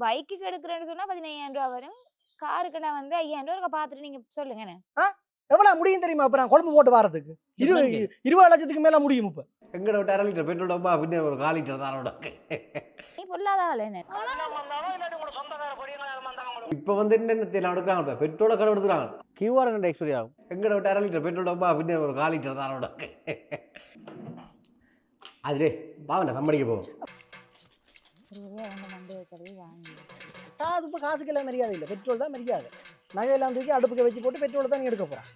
பைக்குக்கு எடுக்கிறேன்னு சொன்னா 15,000 ரூபா வரும். காருக்கு நான் வந்து 5,000 ரூபா பார்த்துட்டு நீங்க சொல்லுங்க என்ன? எவ்வளவு முடியும் தெரியுமா? அப்ப நான் கொழும்பு போட்டு வரதுக்கு 20 லட்சத்துக்கு மேல முடியும். இப்ப எங்கட விட்டு 1/2 லிட்டர் பெட்ரோல் டப்பா பின்ன ஒரு 1/4 லிட்டர் தான் உனக்கு. நீ பொல்லாத ஆளு என்ன? இப்ப வந்து என்ன தெரியல எடுக்கிறாங்க பெட்ரோலை கடை எடுக்கிறாங்க. கியூஆர் என்ன எக்ஸ்பைரி ஆகும். எங்கட விட்டு 1/2 லிட்டர் பெட்ரோல் டப்பா பின்ன ஒரு 1/4 லிட்டர் தான் உனக்கு. அதுலே பாவன கம்பெனிக்கு போ. காசு இப்ப காசுக்கு எல்லாம் மரியாதை இல்லை. பெட்ரோல் தான் மரியாதை. நகையெல்லாம் தூக்கி அடுப்புக்கு வச்சு போட்டு பெட்ரோல் தான் நீ எடுக்க போறான்.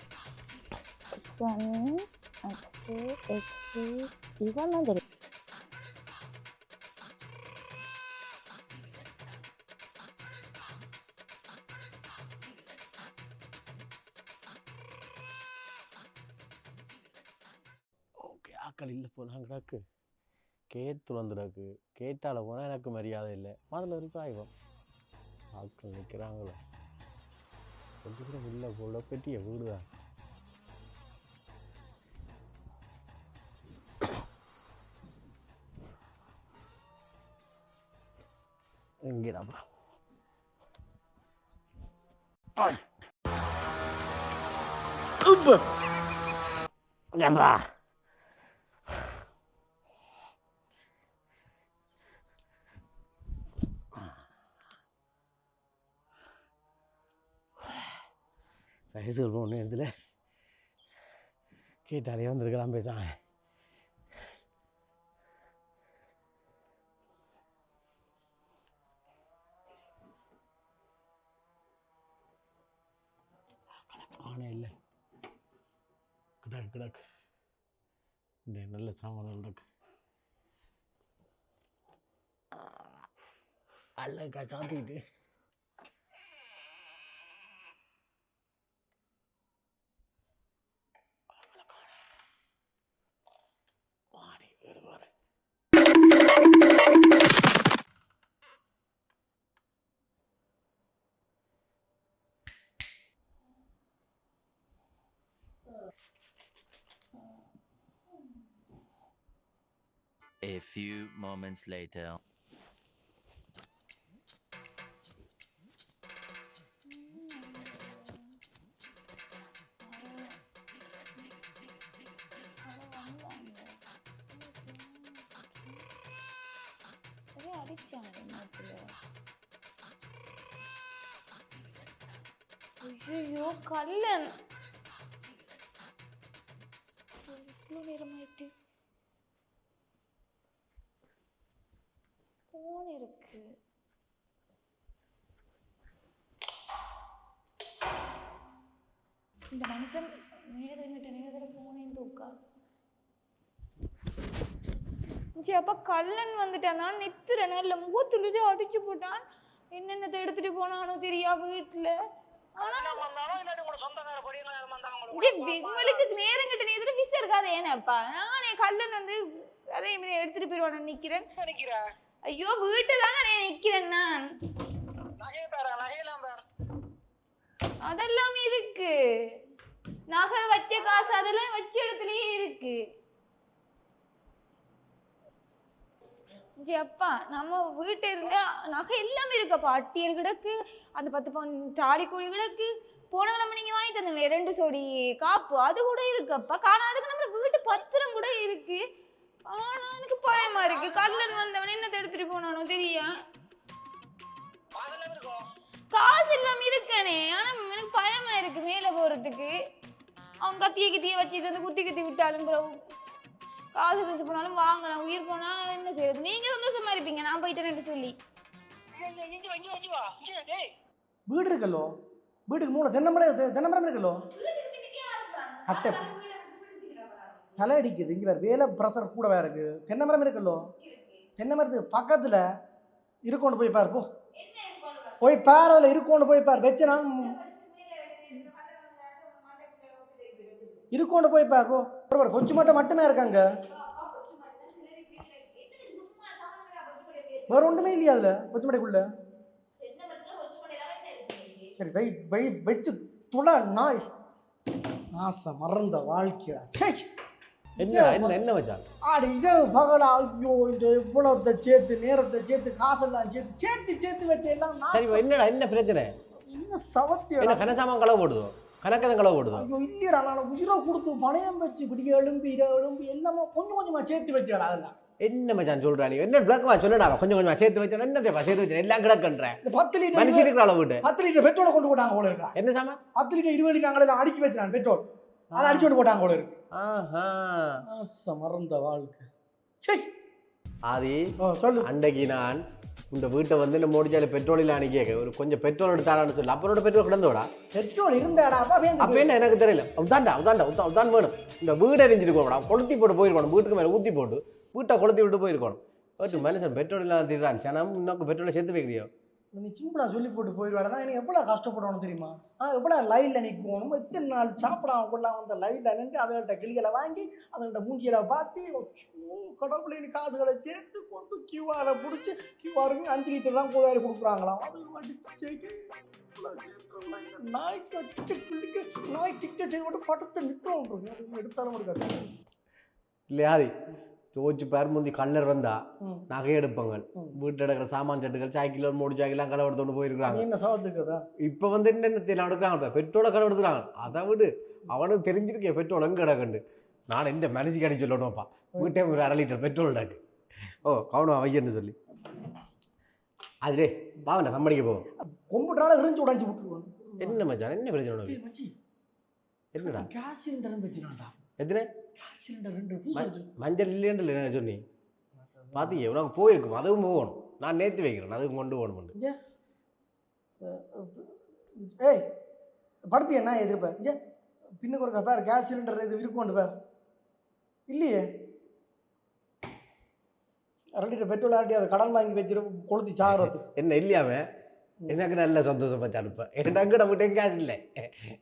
இதெல்லாம் தெரியும். ஓகே ஆக்கள் இல்லை போனாங்கடாக்கு கேட்டு வந்துடாக்கு கேட்டால போனால் எனக்கு மரியாதை இல்லை. முதல்ல இருக்கு ஆய்வம் ஆக்கள் நிற்கிறாங்களோ கொஞ்சம் இல்லை போல பெட்டிய வீடுதான். எங்கேடாப்பா ஏப்பா வயசு ஒன்று இடத்துல கேட்டாலே வந்திருக்கலாம் பேசாங்க. ஆனே இல்லை கிடக்கு கிடக்கு இந்த நல்ல சாமான்கள் இருக்கு. அல்லக்கா சாத்திக்கிட்டு மாடி வீடு வர A few moments later. ஐயோ கல்லன் இவ்வளோ நேரமாயிட்டு போன் இருக்கு. இந்த மனுஷன் நேரத்துல போனேன்னு தூக்காது. அப்ப கல்லன் வந்துட்டான். நான் நித்துறேன் இல்ல முகத்துலதே அடிச்சு போட்டான். என்னென்னத்தை எடுத்துட்டு போனானோ தெரியா வீட்டுல. உங்களுக்கு நேரம் கிட்ட நேரத்துல விச இருக்காது ஏன்னாப்பா. நானே கல்லன் வந்து அதே மாதிரி எடுத்துட்டு போயிடுவான் நிக்கிறேன். ஐயோ வீட்டு தாங்க நான் நிக்கிறேன். நான் அதெல்லாம் இருக்கு. நகை வச்ச காசு அதெல்லாம் வச்ச இடத்துலயே இருக்கு. அப்பா நம்ம வீட்டு இருந்த நகை எல்லாமே இருக்கப்பா. அட்டியல் கிடக்கு, அந்த 10 பவுன் தாலி கூலி கிடக்கு. போன கிழமை நீங்க வாங்கி தந்தீங்க 2 சோடி காப்பு, அது கூட இருக்குப்பா. காணாதுக்கு நம்ம வீட்டு பத்திரம் கூட இருக்கு. ஆனா எனக்கு பயமா இருக்கு. கல்லன் வந்தவன் என்னத்தை எடுத்துட்டு போனானோ தெரியா. காசு எல்லாம் இருக்கானே. ஆனா எனக்கு பயமா இருக்கு மேல போறதுக்கு. அவன் கத்திய வச்சுட்டு வந்து குத்தி விட்டாலும் காசு வச்சு போனாலும் வாங்கலாம். உயிர் போனா என்ன செய்யறது? நீங்க சந்தோஷமா இருப்பீங்க நான் போயிட்டேன்னு சொல்லி. வீடு இருக்கல்லோ, வீட்டுக்கு மூணு தென்னமரம் இருக்கல்லோ. அட்டை தலை அடிக்குது. இங்க வேற வேலை ப்ரெஷர் கூட வேற இருக்கு. தென்னமரம் இருக்கல்லோ, தென்னமரத்துக்கு பக்கத்துல இருக்கோன்னு போய் பாரு. போய் பாரு, அதில் இருக்கோன்னு போய் பாரு. வச்சு நான் இருக்கோன்னு போய் பாரு. கொஞ்சம் மட்டுமே இருக்காங்க. வேற ஒன்றுமே இல்லையா அதுல கொச்சுமடைக்குள்ள? சரி வச்சு துள நாய் நாச மறந்த வாழ்க்கையா. சரி என்ன மச்சான் ஆடு இதை பகடா ஐயோ இந்த இவ்வளோத்தை சேர்த்து நேரத்தை சேர்த்து காசெல்லாம் சேர்த்து வச்சு எல்லாம் சரி என்னடா என்ன பிரச்சனை என்ன சவத்தியம் என்ன கனசாமான் களவு போடுதோ கணக்கதான் களவு போடுதோ ஐயோ இல்லையடா நான் உயிரை கொடுத்து பணயம் வச்சு இப்படி எலும்பு எல்லாமே கொஞ்சமா சேர்த்து வச்சுடா அதெல்லாம் என்ன மச்சான் சொல்றா நீ என்ன விளக்கமா சொல்லடா கொஞ்சமா சேர்த்து வச்சா என்ன தேவை சேர்த்து வச்சா எல்லாம் கிடக்குன்ற இந்த 10 லிட்டர் மனுஷன் இருக்கிற அளவு விட்டு 10 லிட்டர் பெட்ரோலை கொண்டு போட்டாங்க போல இருக்கா என்ன சாமான் 10 லிட்டர் 20 லிட்டர் அங்கெல்லாம் அடுக்கி வச்சான் பெட்ரோல் அதை அடிச்சு கொண்டு போட்டாங்க போல இருக்கு ஆஹா மறந்த வாழ்க்கை சே ஆதி சொல்லு அன்றைக்கு நான் இந்த வீட்டை வந்து நம்ம முடிச்சால பெட்ரோல் இல்ல அன்னைக்கு ஒரு கொஞ்சம் பெட்ரோல் எடுத்தாரான்னு சொல்லி அப்பனோட பெட்ரோல் கிடந்தோடா பெட்ரோல் இருந்தாடா அப்ப என்ன எனக்கு தெரியல உதான் வேணும் இந்த வீடு எரிஞ்சிருக்கோம்டா கொளுத்தி போட்டு போயிருக்கணும் வீட்டுக்கு மேல ஊத்தி போட்டு வீட்டை கொளுத்தி விட்டு போயிருக்கணும் மனுஷன் பெட்ரோல் இல்லாம திடுறான் சனம் இன்னும் பெட்ரோலை சேர்த்து வைக்கிறியோ நீ சிம்பிளா சொல்லி போட்டு போயிடுவாடா எனக்கு எவ்வளவு கஷ்டப்படணும் தெரியுமா எவ்வளவு லைன்ல நிற்கணும் எத்தனை நாள் சாப்பிடாம கொள்ளாம அந்த லைன்ல நின்று அதோட கிளிகளை வாங்கி அதோட மூங்கிகளை பார்த்து கடவுளை காசுகளை சேர்த்து கொண்டு கியூஆரை பிடிச்சி கியூஆருக்கு 5 லிட்டர் தான் கோதாரி கொடுக்குறாங்களாம் அது அடிச்சு நாய் டிக்கெட் செய்து போட்டு படுத்து நிற்கிறோம் எடுத்தாலும் இருக்காது இல்லையா தோச்சு பேர் முந்தி கல்லர் வந்தா நகை எடுப்பாங்க வீட்டில் எடுக்கிற சாமான் சட்டுகள் சாய்க்கிலோ மூடு சாய்க்கெல்லாம் களை எடுத்து கொண்டு போயிருக்காங்க என்ன சாதத்துக்குதா இப்போ வந்து என்ன எடுக்கிறாங்க பெட்ரோலை களை எடுத்துறாங்க அதை விடு அவனுக்கு தெரிஞ்சிருக்கேன் பெட்ரோல் எங்கே கிடக்குண்டு நான் இந்த மனசுக்கு அடி சொல்லணும்ப்பா வீட்டே ஒரு 1/2 லிட்டர் பெட்ரோல் டாக்கு கவனம் வைக்கன்னு சொல்லி அதுலே பாவண்டா நம்மடிக்கு போவோம் கொம்புட்டால விரிஞ்சு உடைஞ்சு விட்டுருவாங்க என்ன மச்சான் என்ன பிரச்சனை என்னடா கேஸ் சிலிண்டர் வச்சுனாண்டா எத்தனை கேஸ் சிலிண்டர் 2 மஞ்சள் இல்லையன்றல என்ன சொன்னி பார்த்தீங்க உனக்கு போயிருக்கும் அதுவும் போகணும் நான் நேற்று வைக்கிறேன் அதுவும் கொண்டு போகணும் ஏய் படுத்தி என்ன எதிர்ப்பேன் பின்னுக்கு ஒரு பேர் கேஸ் சிலிண்டர் இது இருக்கும்ண்டு பேர் இல்லையே 2 லிட்டர் பெட்ரோல் ஆட்டி அதை கடன் வாங்கி வச்சிரு கொளுத்தி சாகிறது என்ன இல்லையாமே எனக்கு நல்ல சந்தோஷமா அனுப்பேன் எங்கட விட்டையும் கேஸ் இல்லை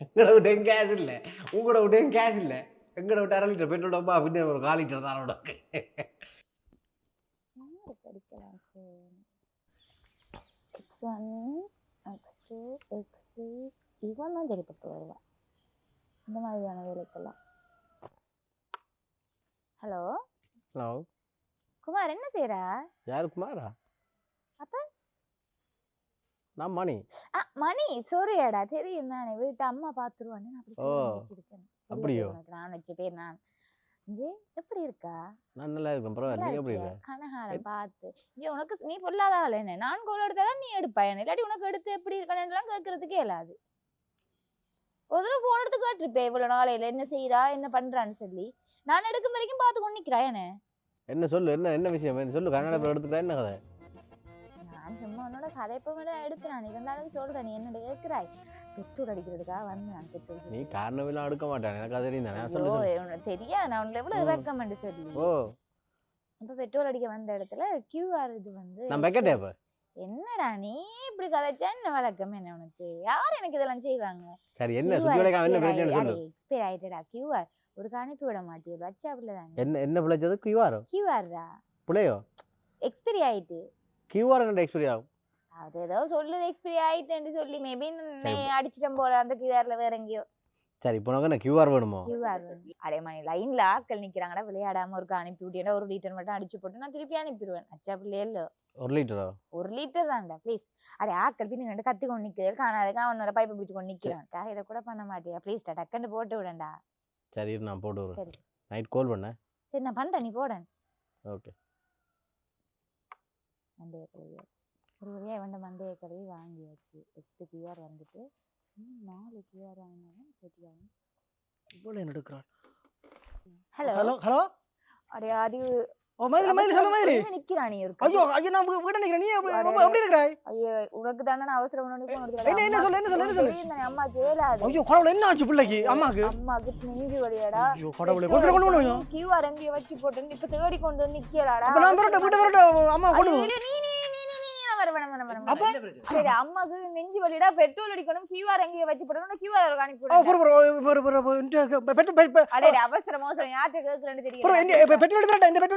எங்கட விட்டையும் கேஸ் இல்லை உங்களோட விட்டையும் கேஸ் இல்லை எங்கட விட்டு 1/2 லிட்டர் பெட்ரோல் டப்பா அப்படின்னு ஒரு 1/4 லிட்டர் தான் உனக்கு X1, X2, X3 இவன் தான் தெரியப்பட்டு வருவான் இந்த மாதிரியான வேலைக்கெல்லாம். ஹலோ ஹலோ குமார் என்ன செய்யற? யாரு குமாரா? அப்ப நான் மணி. மணி சோரியாடா தெரியும் தானே வீட்டு அம்மா பாத்துருவான்னு நான் அப்படி வச்சிருக்கேன். அப்படியோ? நான் வச்ச பேர் நான் ஜி எப்படி இருக்கா? நான் நல்லா இருக்கேன். பரவாயில்லை. நீ எப்படி இருக்க? கனகாரம் பார்த்து ஜி உனக்கு நீ பொல்லாத ஆள் என்ன? நான் கோல் எடுத்தாதான் நீ எடுப்பா என்ன? இல்லாட்டி உனக்கு எடுத்து எப்படி இருக்கணும்லாம் கேட்கறதுக்கே இல்லாது. ஒரு தடவை போன் எடுத்து கேட்டிருப்பேன் இவ்வளவு நாளையில என்ன செய்யறா என்ன பண்றான்னு சொல்லி. நான் எடுக்கும் வரைக்கும் பார்த்து கொண்டு நிக்கிறா என்ன? என்ன சொல்லு என்ன விஷயம் சொல்லு. கன்னட எடுத்துக்கிறா என்ன கதை? நான் சும்மா உன்னோட கதைப்ப எடுத்து நான் இருந்தாலும் சொல்றேன் நீ என்ன கேட்கிறாய் பெட்ரோல் அடிக்கிறதுக்காக வந்து நான் பெட்ரோல் நீ காரணம் எடுக்க மாட்டேன் எனக்கு அது தெரியும் தெரியா நான் உன்னை எவ்வளவு ரெக்கமெண்ட் சொல்லி அப்ப பெட்ரோல் அடிக்க வந்த இடத்துல கியூஆர் இது வந்து நான் வைக்கட்டே அப்ப என்னடா நீ இப்படி கதைச்சா என்ன வழக்கம் என்ன உனக்கு யார் எனக்கு இதெல்லாம் செய்வாங்க சரி என்ன சுத்தியோட என்ன பிரச்சனை சொல்லு எக்ஸ்பைர் ஆயிட்டடா கியூஆர் ஒரு அனுப்பி விட மாட்டியோ வாட்ஸ்அப்ல தான் என்ன பிழைச்சது கியூஆர்ரா புளையோ எக்ஸ்பைரி ஆயிட்டு கியூஆர் என்ன எக்ஸ்பைரி ஆகும் அது ஏதோ சொல்லுது எக்ஸ்பைரி ஆயிட்டுன்னு சொல்லி மேபி அடிச்சிட்டோம் போல அந்த கியூஆர்ல வேற எங்கேயோ சரி இப்போ உனக்கு என்ன கியூஆர் வேணுமோ கியூஆர் வேணும் அதே மாதிரி லைன்ல ஆட்கள் நிக்கிறாங்கடா விளையாடாம ஒரு அனுப்பி விட்டேன்னா 1 லிட்டர் மட்டும் அடிச்சு போட்டு நான் திருப்பி அனுப்பிடுவேன் அச்சா பிள்ளையே இல்ல 1 லிட்டரா 1 லிட்டர் தான்டா ப்ளீஸ் அடே ஆட்கள் பின்ன கண்டு கத்தி கொண்டு நிக்குது காணாதுக்கு அவனோட பைப்பை பிடிச்சு கொண்டு நிக்கிறான் இதை கூட பண்ண மாட்டியா ப்ளீஸ் டக்குன்னு போட்டு விடண்டா சரி நான் போட்டு விடுறேன் நைட் கால் பண்ண சரி நான் பண்றேன் நீ போடன் ஓகே மண்டே கழுவியாச்சு ஒரு வழியா இவண்ட மண்டே கழுவி வாங்கியாச்சு 8 கியூஆர் வந்துட்டு 4 கியூஆர் வாங்கினாலும் சரியாகும் இவ்வளவு என்ன எடுக்கிறாள் ஹலோ ஹலோ ஹலோ அடே அது ஓ மைதிலி சொல்ல மைதிலி நிக்கிறா நீ ஒரு ஐயோ நான் வீட நிக்கிறேன் நீ எப்படி இருக்கறாய் ஐயோ உனக்கு தான நான் அவசரம் பண்ணி போன் எடுத்து என்ன சொல்லு அம்மா கேளாது ஐயோ கடவுளே என்ன ஆச்சு பிள்ளைக்கு அம்மாக்கு நெஞ்சு வலியடா ஐயோ கடவுளே கொண்டு போங்க கியூஆர் எங்க வச்சு போட்டு இப்ப தேடி கொண்டு வந்து நிக்கறாடா அப்ப நான் வீட்டு அம்மா கொண்டு சரி அம்மாக்கு நெஞ்சு வலிடா பெட்ரோல் அடிக்கணும் கியூஆர் எங்க வச்சு போடணும் கியூஆர் அனுப்பி விடு அடே அவசரம் யார்ட்ட கேக்குறேன்னு தெரியல பெட்ரோல்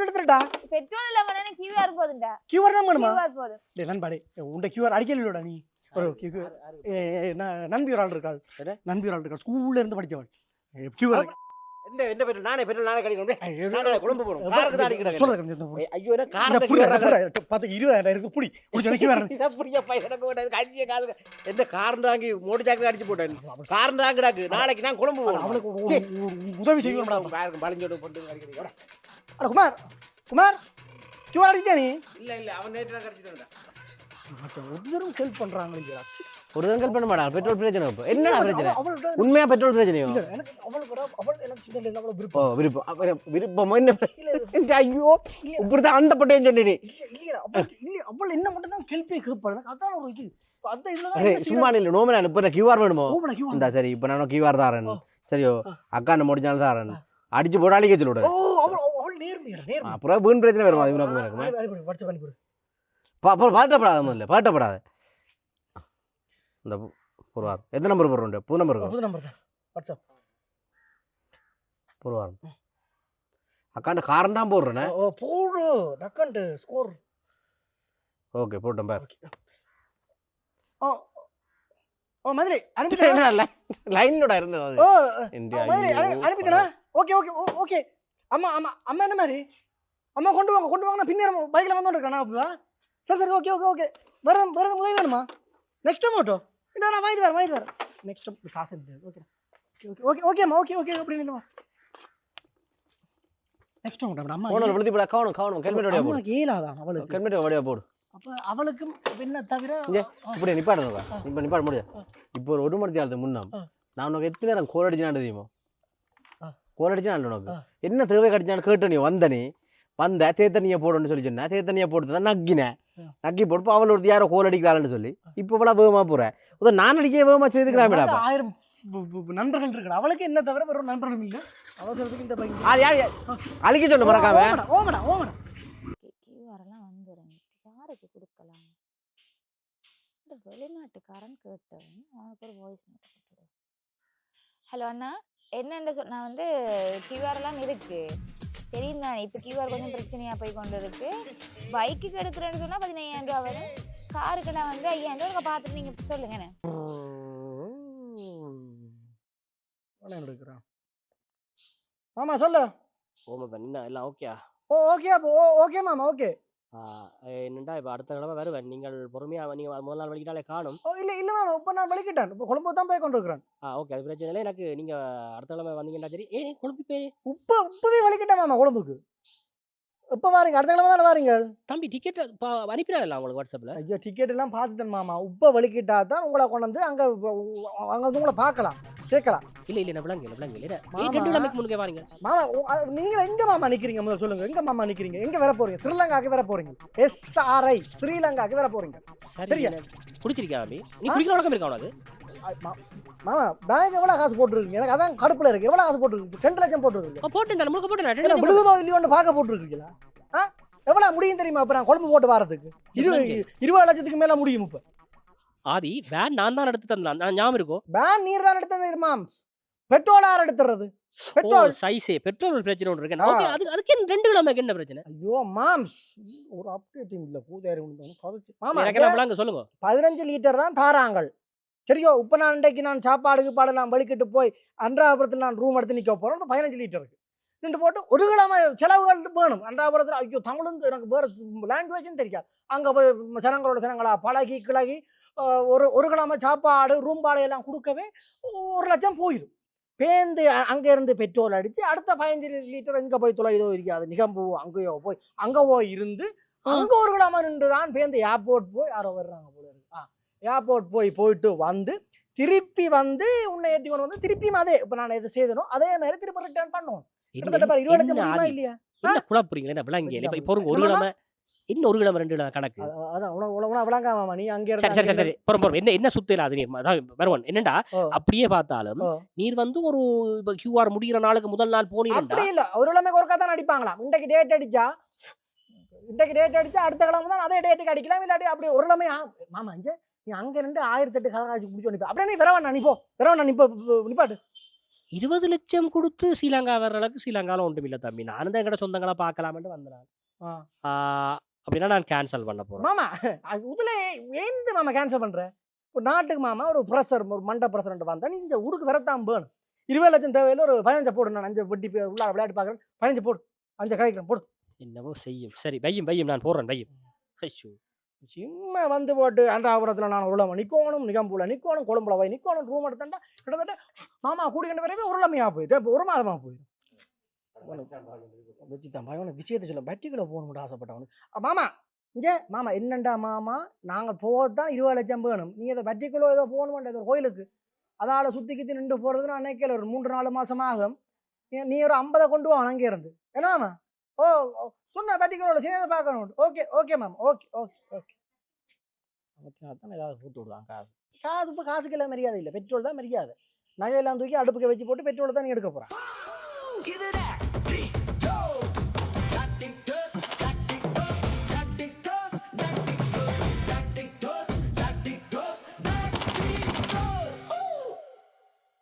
எடுத்துடா பெட்ரோல் இல்ல வேணா கியூஆர் போதும்டா கியூஆர் தான் வேணுமா கியூஆர் போதும் டேய் நண்பாடே உண்ட கியூஆர் அடிக்கலடா நீ ஒரு நம்பி ஒரு ஆள் இருக்காள் நம்பி ஒரு ஆள் இருக்கா ஸ்கூல்ல இருந்து படிச்சவள் கியூஆர் என்ன பெட்ரோல் நானே கடிக்கணும் நானே குழம்பு போகணும் காருக்கு தான் அடிக்கிறேன் சொல்லுங்க ஐயோ என்ன கார் பார்த்து 20,000 இருக்கு புடி உனக்கு வரேன் என்ன கார் தாங்கி மோட்டர் சாக்கரி அடிச்சு போட்டேன் கார் தாங்கிடாக்கு நாளைக்கு நான் குழம்பு போகணும் அவளுக்கு உதவி செய்யணும் பாருங்க பழஞ்சோடு போட்டு அடிக்கிறேன் அட குமார் குமார் கியூஆர் அடிக்கியா நீ இல்ல அவன் நேற்று தான் கடிச்சிட்டு ஒரு தரம் ஹெல்ப் பண்றாங்க ஒரு தங்கல் பண்ண மாட்டாங்க பெட்ரோல் பிரச்சனை இப்போ என்ன பிரச்சனை உண்மையா பெட்ரோல் பிரச்சனையோ எனக்கு அவள் எனக்கு சின்ன இல்லை அவ்வளோ ஓ விருப்பமோ என்ன ஐயோ இப்படிதான் அந்த பட்டையும் சொன்னீங்க அவள் என்ன மட்டும் தான் ஹெல்ப்பே கேட்பாள் எனக்கு அதான் ஒரு இது அந்த இதுல சும்மா இல்லை நோமனா இப்போ கியூஆர் வேணுமோ இந்த சரி இப்போ நான் கியூஆர் தாரேன் சரியோ அக்கா என்ன முடிஞ்சாலும் தாரேன் அடிச்சு போட்டு அழிக்க சொல்லுட அவள் நேர்மையா அப்புறம் வீண் பிரச்சனை வருமா இவனுக்கு வாட்ஸ்அப் பண்ணி பதட்டப்படாத முதல்ல பதட்டப்படாத இந்த பொருவார் எந்த நம்பர் போடுறோம் புது நம்பர் புது நம்பர் தான் வாட்ஸ்அப் பொருவார் அக்காண்ட காரன் தான் போடுறேன் போடு டக்கண்ட் ஸ்கோர் ஓகே போட்டேன் பார் ஓ மதுரை அனுப்பிட்டேன் லைனோட இருந்தது ஓ மதுரை அனுப்பிட்டேனா ஓகே ஓகே ஓகே அம்மா அம்மா அம்மா என்ன மாதிரி அம்மா கொண்டு வாங்க நான் பின்னேற பைக்கில் வந்துட்டு இருக்கேன் சரி ஓகே ஓகே ஓகே வேறு உதவி வேணுமா நெக்ஸ்ட் டைம் ஆட்டோ இந்த நான் வாங்கிட்டு வரேன் நெக்ஸ்ட் டைம் காசு இருக்கு ஓகே ஓகே ஓகே ஓகேம்மா ஓகே அப்படின்னு நெக்ஸ்ட் டைம் அம்மா போன விழுதி போட கவனம் ஹெல்மெட் வடியா போடு கேளாதான் அவளுக்கு ஹெல்மெட் வடியா போடு அப்போ அவளுக்கு என்ன தவிர இப்படி நிப்பாடுங்க இப்போ நிப்பாட முடியாது இப்போ ஒரு மணி நேரத்துக்கு முன்னாம் நான் உனக்கு எத்தனை நேரம் கோல் அடிச்சான்னு தெரியுமோ கோல் அடிச்சான் உனக்கு என்ன தேவை கடிச்சான்னு கேட்டு நீ வந்த தேத்தனியை போடுன்னு சொல்லி சொன்னேன் தேத்தனியை போட்டு தான் நக்கி போட்டு அவள் ஒரு யாரோ கோல் அடிக்கிறாள்னு சொல்லி இப்போ இவ்வளோ வேகமாக போகிறேன் உதவி நான் அடிக்க வேகமாக செய்துக்கிறான் 1000 நண்பர்கள் இருக்கு அவளுக்கு என்ன தவிர வேற நண்பர்கள் இல்லை அவசரத்துக்கு இந்த பையன் அது யார் அழிக்க சொல்லு மறக்காம ஓமடா கியூஆர்லாம் வந்துடுங்க யாருக்கு கொடுக்கலாம் இந்த வெளிநாட்டுக்காரன் கேட்டேன் அவனுக்கு ஒரு வாய்ஸ் நோட் கொடுத்துரு ஹலோ அண்ணா என்னென்னு நான் வந்து கியூஆர்லாம் இருக்கு தெரியும் தானே இப்போ கியூஆர் கொஞ்சம் பிரச்சனையாக போய் கொண்டு இருக்கு பைக்குக்கு எடுக்கிறேன்னு சொன்னால் 15,000 ரூபா வரும் காருக்கு நான் வந்து 5,000 ரூபா பார்த்துட்டு நீங்கள் சொல்லுங்கண்ணே எடுக்கிறான் மாமா சொல்லு ஓமாப்பா என்ன எல்லாம் ஓகேயா ஓகே ஓகே மாமா ஓகே என்னண்டா இப்போ அடுத்த கிழமை வருவேன் நீங்கள் பொறுமையாக நீங்கள் முதல் நாள் வலிக்கிட்டாலே காணும் இல்லை மாமா இப்போ நான் வலிக்கிட்டேன் இப்போ கொழும்பு தான் போய் கொண்டு இருக்கிறேன் ஓகே அது பிரச்சனை இல்லை எனக்கு நீங்கள் அடுத்த கிழமை வந்தீங்கன்னா சரி கொழும்பு போய் இப்போவே வலிக்கிட்டேன் மாமா கொழும்புக்கு எப்போ வாரீங்க அடுத்த கிழமை தானே வாரீங்க தம்பி டிக்கெட் அனுப்பினால உங்களுக்கு வாட்ஸ்அப்பில் ஐயோ டிக்கெட் எல்லாம் பார்த்துட்டேன் மாமா இப்போ வலிக்கிட்டா தான் உங்களை கொண்டு வந்து அங்கே வந்து உங்களை பார்க்கலாம் சேர்க்கலாம் இல்லை நான் விளங்க 2 கிழமைக்கு முன்னே வாரீங்க மாமா நீங்கள் எங்கே மாமா நிற்கிறீங்க முதல்ல சொல்லுங்க எங்கே மாமா நிற்கிறீங்க எங்கே வர போறீங்க ஸ்ரீலங்காவுக்கு வர போறீங்க SRI ஸ்ரீலங்காவுக்கு வர போறீங்க சரியா குடிச்சிருக்கியா தம்பி நீ குடிக்கிற வழக்கம் இருக்கா உனக்கு மாமா பேங்க் எவ்வளோ காசு போட்டுருக்கு எனக்கு அதான் கடுப்பில் இருக்கு எவ்வளோ காசு போட்டுருக்கு 2 லட்சம் போட்டுருக்கு போட்டேன் முழுக்க போட்டேன் விழுகுதோ இல்லையோன்னு பார்க்க போட்டுருக்கீங்களா எவ்வளோ முடியும் தெரியுமா இப்போ நான் குழம்பு போட்டு வரதுக்கு 20 லட்சத்துக்கு மேலே முடியும் இப்போ ஆதி வேன் நான் தான் எடுத்து தந்தேன் நான் ஞாபகம் இருக்கும் வேன் நீர் தான் எடுத்தது மாம்ஸ் பெட்ரோல் யார் எடுத்துறது பெட்ரோல் சைஸே பெட்ரோல் பிரச்சனை ஒன்று இருக்கு ஓகே அதுக்கு 2 கிழமைக்கு என்ன பிரச்சனை ஐயோ மாம்ஸ் ஒரு அப்டேட்டிங் இல்லை பூதாரி கதைச்சு மாமா எனக்கு சொல்லுங்க 15 லிட்டர் தான் தாராங்கள் சரியோ இப்போ நான் இன்றைக்கு நான் சாப்பாடுக்கு பாடலாம் வலிக்கிட்டு போய் அன்றாபுரத்தில் நான் ரூம் எடுத்து நிற்க போகிறோம் 15 லிட்டருக்கு நின்று போட்டு ஒரு கிழமை செலவுகள் வேணும் அன்றாபுரத்தில் ஐயோ தமிழும் எனக்கு வேறு லாங்குவேஜும் தெரியாது அங்கே போய் ஜனங்களா பழகி கிளகி ஒரு கிழமை சாப்பாடு ரூம் பாடையெல்லாம் கொடுக்கவே 1 லட்சம் போயிடும் பேந்து அங்கேருந்து பெட்ரோல் அடித்து அடுத்த 15 லிட்டர் எங்கே போய் தொலைதோ இருக்காது நிகம்பு அங்கேயோ போய் அங்கே போய் இருந்து அங்கே ஒரு கிழமை நின்று தான் பேந்து ஏர்போர்ட் போய் யாரோ வர்றாங்க போல இருக்கு ஏர்போர்ட் போயிட்டு வந்து திருப்பி வந்து உன்னை ஏற்றி கொண்டு வந்து திருப்பியும் அதே இப்போ நான் எது செய்தனோ அதே மாதிரி திருப்பி ரிட்டர்ன் பண்ணுவோம் 20 லட்சம் முடியுமா இல்லையா குழப்புறீங்களா விளங்க இப்போ ஒரு கிழமை இன்னும் 1 கிழமை 2 கிழமை கணக்கு அதான் உனக்கு விளங்காமா நீ அங்கே சரி பொறும் என்ன சுத்தல அது வருவன் என்னண்டா அப்படியே பார்த்தாலும் நீர் வந்து ஒரு QR முடிகிற நாளுக்கு முதல் நாள் போனீங்கன்னா அப்படி இல்லை ஒரு கிழமைக்கு ஒருக்கா தான் அடிப்பாங்களாம் இன்றைக்கு டேட் அடிச்சா அடுத்த கிழமை தான் அதே டேட்டுக்கு அடிக்கலாம் இல்லாட்டி அப்படி ஒரு கிழமை மாமா அஞ்சு நீ அங்கே இருந்து 1008 கதை காய்ச்சி பிடிச்சி நிற்பா அப்படியே நீ வரவண்ணா நிப்பாட்டு 20 லட்சம் கொடுத்து ஸ்ரீலங்கா வர்ற அளவுக்கு ஸ்ரீலங்காவில் ஒன்றும் இல்லை தம்பி நானும் தான் எங்கட சொந்தங்களா பார்க்கலாம்னு வந்தேன் அப்படின்னா நான் கேன்சல் பண்ண போறேன் மாமா இதுல ஏந்து மாமா கேன்சல் பண்ற ஒரு நாட்டுக்கு மாமா ஒரு ப்ரெஷர் ஒரு மண்ட பிரசிடண்ட் வந்தா நீ இந்த ஊருக்கு வரத்தான் வேணும் 20 லட்சம் தேவையில்ல ஒரு 15 போடு. நான் 5 வட்டி உள்ள விளையாட்டு பார்க்குறேன். 15 போடு. 5 கழிக்கிறேன் போடு. என்னவோ செய்யும். சரி வையும் நான் போடுறேன் வையும். ஐயோ! சும்மா வந்து போட்டு அன்றாபுரத்தில் நான் உருளமை நிற்கணும், நிகம்பூல நிற்கணும், கொழும்புல போய் நிற்கணும், ரூம் எடுத்தாண்டா கிட்டத்தட்ட மாமா கூடிக்கின்ற வரைக்கும் உருளமையாக போயிட்டு இப்போ ஒரு மாதமாக போயிடும். வச்சுதான் பையன் விஷயத்தை சொல்ல பட்டிக்குள்ளே போகணும்னு ஆசைப்பட்டவனு. மாமா இங்கே மாமா என்னண்டா மாமா நாங்கள் போகத்தான் 20 லட்சம் வேணும். நீ அதை பட்டிக்குள்ளே ஏதோ போகணுமென்ற ஏதோ கோயிலுக்கு அதால் சுற்றி கித்தி நின்று போகிறதுக்கு நான் நினைக்கல. ஒரு 3-4 மாதம் ஆகும். நீ ஒரு 50 கொண்டு வா அங்கே இருந்து. என்னம்மா? ஓ சொன்ன பட்டிக்குள்ள சின்னதை பார்க்கணும். Okay okay ma'am. Okay okay okay. தான் ஏதாவது போட்டு விடுவான் காசு. காசு இப்போ காசுக்கெல்லாம் மரியாதை இல்லை. பெட்ரோல் தான் மரியாதை. நகையெல்லாம் தூக்கி அடுப்புக்கு வச்சு போட்டு பெட்ரோல் தான் நீ எடுக்க போகிறான்.